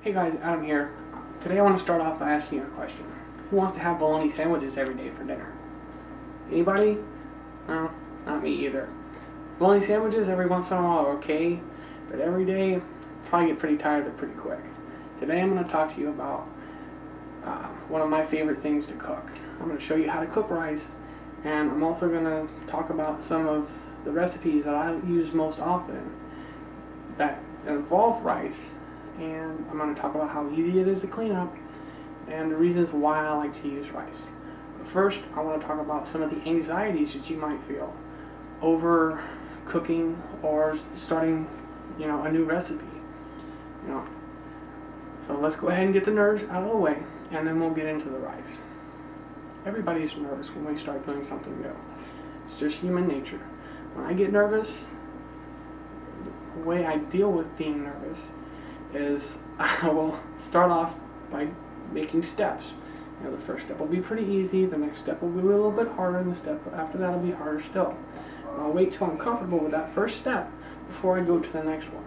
Hey guys, Adam here. Today I want to start off by asking you a question. Who wants to have bologna sandwiches every day for dinner? Anybody? No, not me either. Bologna sandwiches every once in a while are okay, but every day probably get pretty tired of it pretty quick. Today I'm going to talk to you about one of my favorite things to cook. I'm going to show you how to cook rice, and I'm also going to talk about some of the recipes that I use most often that involve rice, and I'm going to talk about how easy it is to clean up and the reasons why I like to use rice. But first, I want to talk about some of the anxieties that you might feel over cooking or starting, a new recipe. So let's go ahead and get the nerves out of the way, and then we'll get into the rice. Everybody's nervous when we start doing something new. It's just human nature. When I get nervous, the way I deal with being nervous is I will start off by making steps. The first step will be pretty easy, the next step will be a little bit harder, and the step after that will be harder still. I'll wait till I'm comfortable with that first step before I go to the next one.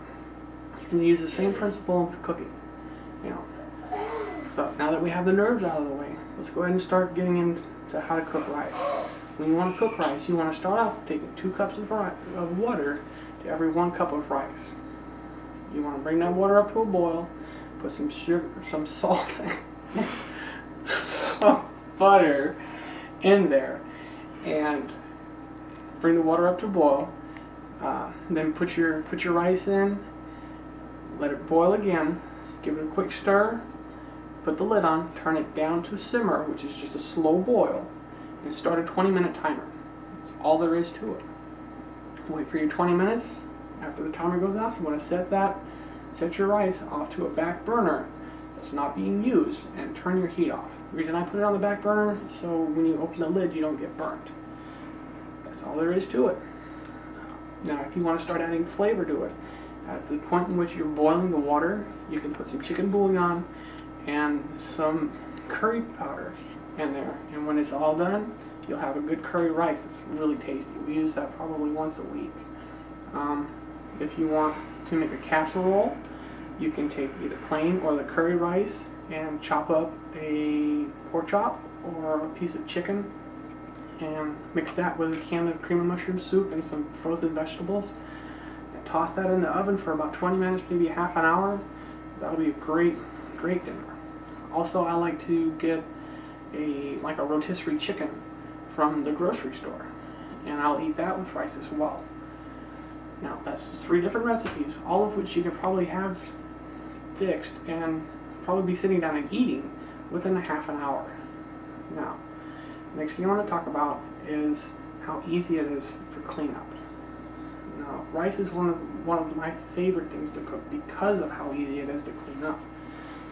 You can use the same principle with cooking. So now that we have the nerves out of the way, let's go ahead and start getting into how to cook rice. When you want to cook rice, you want to start off taking 2 cups of water to every 1 cup of rice. You want to bring that water up to a boil, put some sugar, some salt, some butter in there, and bring the water up to a boil. Then put your rice in, let it boil again, give it a quick stir, put the lid on, turn it down to simmer, which is just a slow boil, and start a 20-minute timer. That's all there is to it. Wait for your 20 minutes. After the timer goes off, you want to set your rice off to a back burner that's not being used, and turn your heat off. The reason I put it on the back burner is so when you open the lid you don't get burnt. That's all there is to it. Now if you want to start adding flavor to it, at the point in which you're boiling the water, you can put some chicken bouillon and some curry powder in there, and when it's all done, you'll have a good curry rice. It's really tasty. We use that probably once a week. If you want to make a casserole, you can take either plain or the curry rice and chop up a pork chop or a piece of chicken and mix that with a can of cream of mushroom soup and some frozen vegetables, and toss that in the oven for about 20 minutes, maybe half an hour. That'll be a great dinner. Also, I like to get a rotisserie chicken from the grocery store, and I'll eat that with rice as well. Now that's 3 different recipes, all of which you could probably have fixed and probably be sitting down and eating within a half an hour. Now, next thing I want to talk about is how easy it is for cleanup. Now, rice is one of my favorite things to cook because of how easy it is to clean up.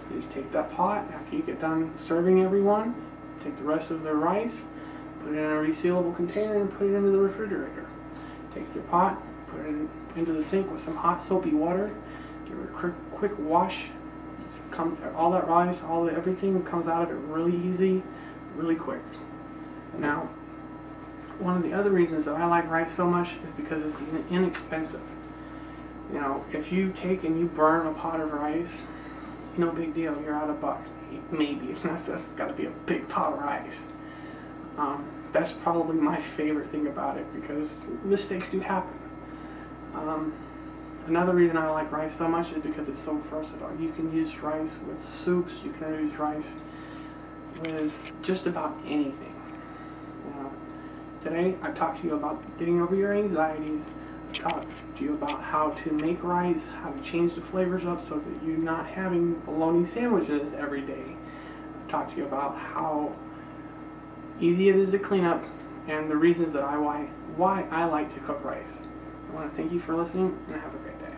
You just take that pot after you get done serving everyone, take the rest of the rice, put it in a resealable container, and put it into the refrigerator. Take your pot, put it into the sink with some hot soapy water, give it a quick wash. All that rice, everything comes out of it really easy, really quick. Now, one of the other reasons that I like rice so much is because it's inexpensive. If you take and you burn a pot of rice, it's no big deal. You're out $1, maybe, unless that's got to be a big pot of rice. That's probably my favorite thing about it, because mistakes do happen. Another reason I like rice so much is because it's so versatile. You can use rice with soups, you can use rice with just about anything. Today I talked to you about getting over your anxieties. I talked to you about how to make rice, how to change the flavors up so that you're not having bologna sandwiches every day. I talked to you about how easy it is to clean up and the reasons that why I like to cook rice. I want to thank you for listening, and have a great day.